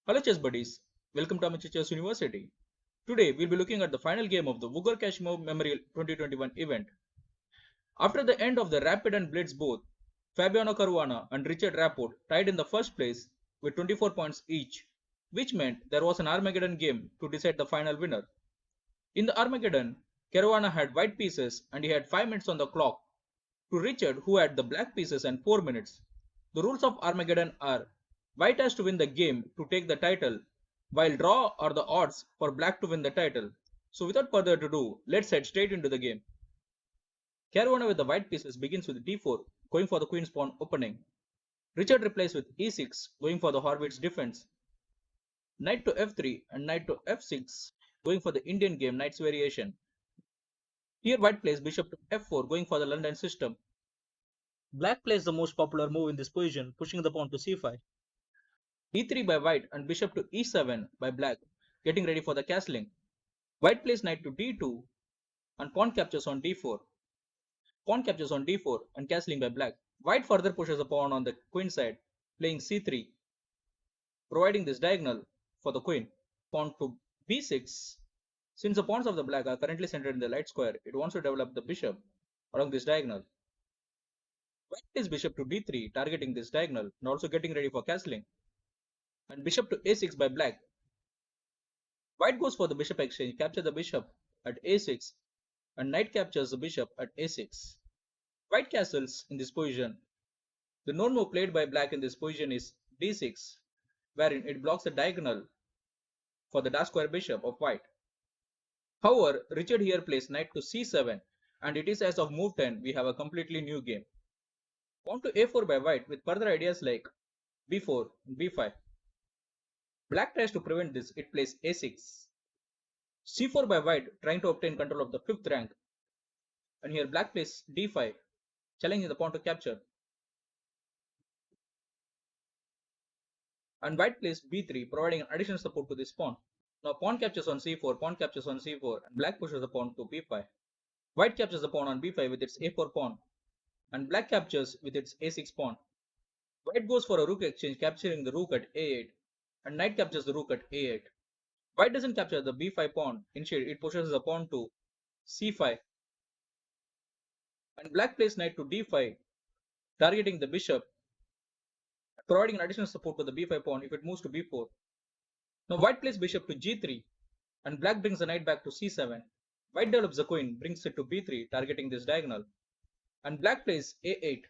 Hello chess buddies, welcome to Amateur Chess University. Today we'll be looking at the final game of the Wugor Kashimov Memorial 2021 event. After the end of the Rapid and Blitz both, Fabiano Caruana and Richard Rapport tied in the first place with 24 points each, which meant there was an Armageddon game to decide the final winner. In the Armageddon, Caruana had white pieces and he had 5 minutes on the clock to Richard who had the black pieces and 4 minutes. The rules of Armageddon are white has to win the game to take the title, while draw are the odds for black to win the title. So without further ado, let's head straight into the game. Caruana with the white pieces begins with d4, going for the queen's pawn opening. Richard replies with e6, going for the Horvitz defense. Knight to f3 and knight to f6, going for the Indian game knight's variation. Here white plays bishop to f4, going for the London system. Black plays the most popular move in this position, pushing the pawn to c5. d3 by white and bishop to e7 by black, getting ready for the castling. White plays knight to d2 and pawn captures on d4. Pawn captures on d4 and castling by black. White further pushes the pawn on the queen side, playing c3, providing this diagonal for the queen. Pawn to b6. Since the pawns of the black are currently centered in the light square, it wants to develop the bishop along this diagonal. White plays bishop to d3, targeting this diagonal and also getting ready for castling. And bishop to a6 by black. White goes for the bishop exchange, capture the bishop at a6, and knight captures the bishop at a6. White castles in this position. The known move played by black in this position is d6, wherein it blocks the diagonal for the dark square bishop of white. However, Richard here plays knight to c7, and it is as of move 10 we have a completely new game. Pawn to a4 by white with further ideas like b4 and b5. Black tries to prevent this, it plays a6. c4 by white, trying to obtain control of the 5th rank. And here black plays d5, challenging the pawn to capture. And white plays b3, providing an additional support to this pawn. Now pawn captures on c4, pawn captures on c4, and black pushes the pawn to b5. White captures the pawn on b5 with its a4 pawn, and black captures with its a6 pawn. White goes for a rook exchange, capturing the rook at a8, and knight captures the rook at a8. White doesn't capture the b5 pawn, instead it pushes the pawn to c5. And black plays knight to d5, targeting the bishop, providing an additional support to the b5 pawn if it moves to b4. Now white plays bishop to g3, and black brings the knight back to c7. White develops the queen, brings it to b3, targeting this diagonal. And black plays a8,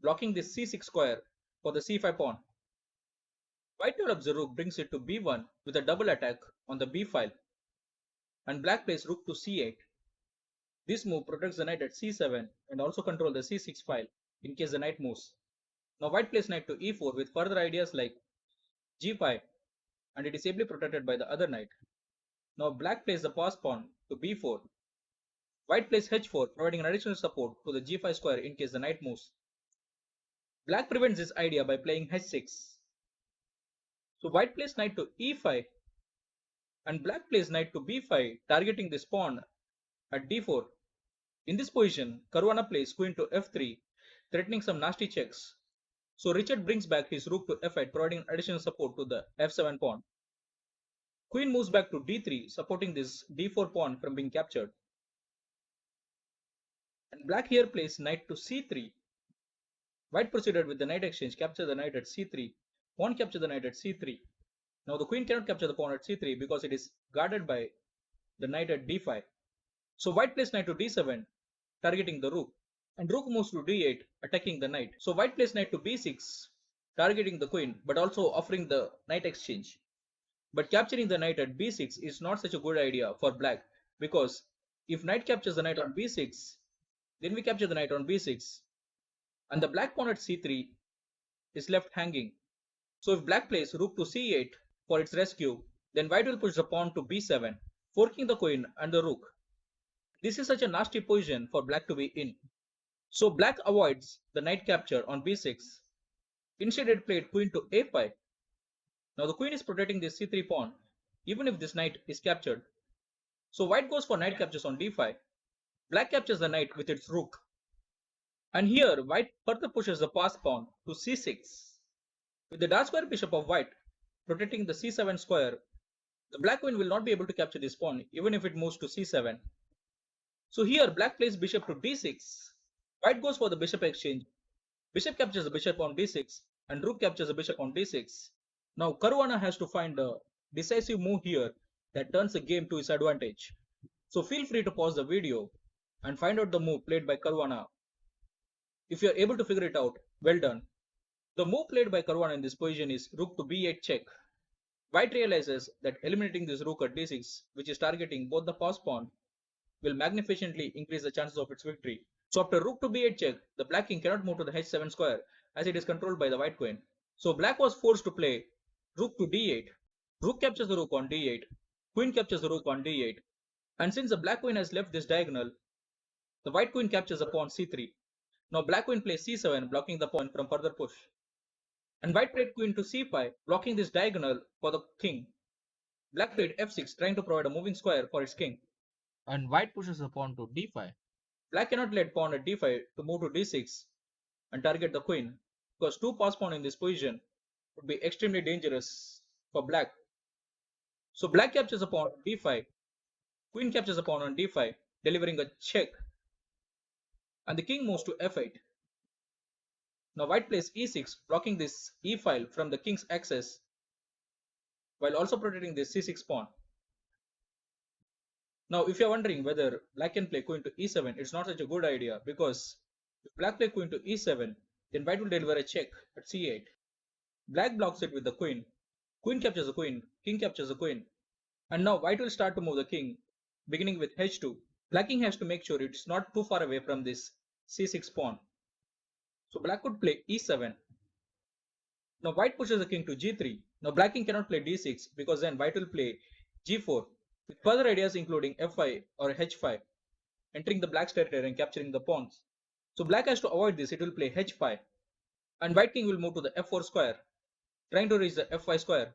blocking this c6 square for the c5 pawn. White develops the rook, brings it to b1 with a double attack on the b file. And black plays rook to c8. This move protects the knight at c7 and also controls the c6 file in case the knight moves. Now white plays knight to e4 with further ideas like g5, and it is ably protected by the other knight. Now black plays the pass pawn to b4. White plays h4, providing an additional support to the g5 square in case the knight moves. Black prevents this idea by playing h6. So white plays knight to e5, and black plays knight to b5, targeting this pawn at d4. In this position, Caruana plays queen to f3, threatening some nasty checks. So Richard brings back his rook to f8, providing additional support to the f7 pawn. Queen moves back to d3, supporting this d4 pawn from being captured. And black here plays knight to c3. White proceeded with the knight exchange, capture the knight at c3, pawn capture the knight at c3. Now the queen cannot capture the pawn at c3 because it is guarded by the knight at d5. So white plays knight to d7, targeting the rook, and rook moves to d8, attacking the knight. So white plays knight to b6, targeting the queen, but also offering the knight exchange. But capturing the knight at b6 is not such a good idea for black, because if knight captures the knight on b6, then we capture the knight on b6, and the black pawn at c3 is left hanging. So if black plays rook to c8 for its rescue, then white will push the pawn to b7, forking the queen and the rook. This is such a nasty position for black to be in. So black avoids the knight capture on b6. Instead it played queen to a5. Now the queen is protecting this c3 pawn, even if this knight is captured. So white goes for knight captures on d5. Black captures the knight with its rook. And here white further pushes the pass pawn to c6. With the dark square bishop of white, protecting the c7 square. The black queen will not be able to capture this pawn even if it moves to c7. So here black plays bishop to d6. White goes for the bishop exchange. Bishop captures the bishop on d6 and rook captures the bishop on d6. Now Caruana has to find a decisive move here that turns the game to his advantage. So feel free to pause the video and find out the move played by Caruana. If you are able to figure it out, well done. The move played by Caruana in this position is rook to b8 check. White realizes that eliminating this rook at d6, which is targeting both the pass pawn, will magnificently increase the chances of its victory. So after rook to b8 check, the black king cannot move to the h7 square as it is controlled by the white queen. So black was forced to play rook to d8. Rook captures the rook on d8. Queen captures the rook on d8. And since the black queen has left this diagonal, the white queen captures the pawn c3. Now black queen plays c7, blocking the pawn from further push. And white played queen to c5, blocking this diagonal for the king. Black played f6, trying to provide a moving square for its king. And white pushes the pawn to d5. Black cannot let pawn at d5 to move to d6 and target the queen, because two pass pawn in this position would be extremely dangerous for black. So black captures a pawn on d5, queen captures a pawn on d5, delivering a check, and the king moves to f8. Now white plays e6, blocking this e file from the king's access, while also protecting this c6 pawn. Now if you are wondering whether black can play queen to e7, it's not such a good idea, because if black play queen to e7, then white will deliver a check at c8. Black blocks it with the queen. Queen captures the queen, king captures the queen. And now white will start to move the king, beginning with h2. Black king has to make sure it's not too far away from this c6 pawn. So black could play e7. Now white pushes the king to g3. Now black king cannot play d6 because then white will play g4 with further ideas including f5 or h5, entering the black's territory and capturing the pawns. So black has to avoid this, it will play h5. And white king will move to the f4 square, trying to reach the f5 square.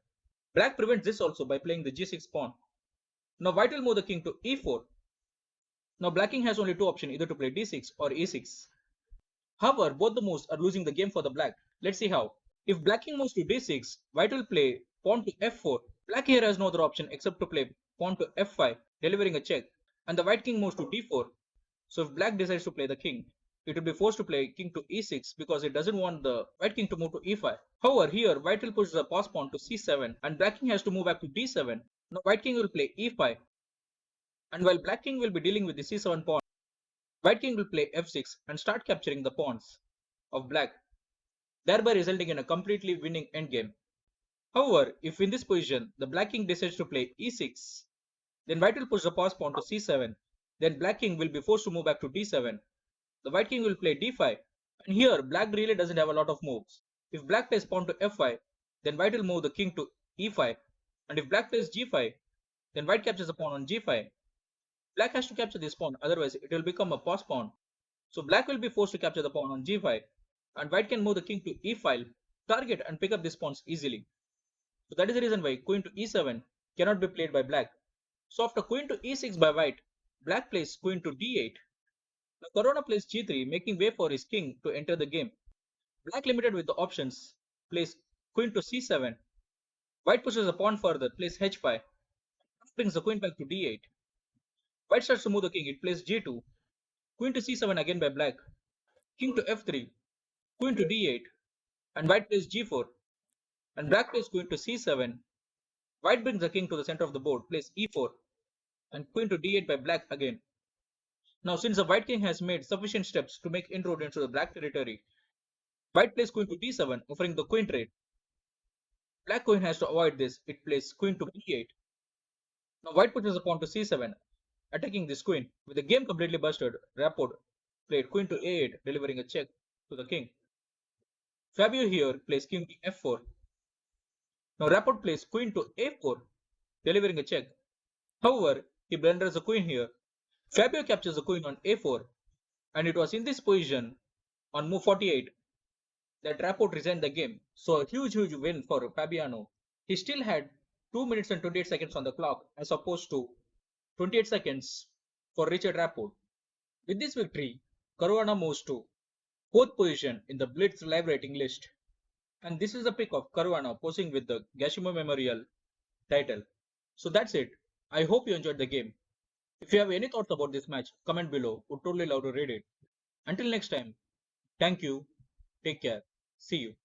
Black prevents this also by playing the g6 pawn. Now white will move the king to e4. Now black king has only two options, either to play d6 or e6. However, both the moves are losing the game for the black. Let's see how. If black king moves to d6, white will play pawn to f4. Black here has no other option except to play pawn to f5, delivering a check. And the white king moves to d4. So if black decides to play the king, it will be forced to play king to e6 because it doesn't want the white king to move to e5. However, here white will push the pass pawn to c7 and black king has to move back to d7. Now white king will play e5. And while black king will be dealing with the c7 pawn, white king will play f6 and start capturing the pawns of black, thereby resulting in a completely winning endgame. However, if in this position the black king decides to play e6, then white will push the pass pawn to c7, then black king will be forced to move back to d7. The white king will play d5, and here black really doesn't have a lot of moves. If black plays pawn to f5, then white will move the king to e5, and if black plays g5, then white captures the pawn on g5. Black has to capture this pawn, otherwise it will become a pass pawn. So black will be forced to capture the pawn on g5, and white can move the king to e file, target and pick up these pawns easily. So that is the reason why queen to e7 cannot be played by black. So after queen to e6 by white, black plays queen to d8. Now Caruana plays g3, making way for his king to enter the game. Black, limited with the options, plays queen to c7. White pushes a pawn further, plays h5, brings the queen back to d8. White starts to move the king, it plays g2. Queen to c7 again by black. King to f3. Queen to d8. And white plays g4. And black plays queen to c7. White brings the king to the center of the board, plays e4. And queen to d8 by black again. Now since the white king has made sufficient steps to make inroad into the black territory, white plays queen to d7, offering the queen trade. Black queen has to avoid this, it plays queen to b8. Now white pushes a pawn to c7, attacking this queen. With the game completely busted, Rapport played queen to a8, delivering a check to the king. Fabio here plays king to f4. Now Rapport plays queen to a4, delivering a check. However, he blunders the queen here. Fabio captures the queen on a4, and it was in this position on move 48 that Rapport resigned the game. So a huge win for Fabiano. He still had 2 minutes and 28 seconds on the clock as opposed to 28 seconds for Richard Rapport. With this victory, Caruana moves to 4th position in the Blitz live rating list. And this is a pic of Caruana posing with the Gashimo Memorial title. So that's it. I hope you enjoyed the game. If you have any thoughts about this match, comment below. Would totally love to read it. Until next time, thank you. Take care. See you.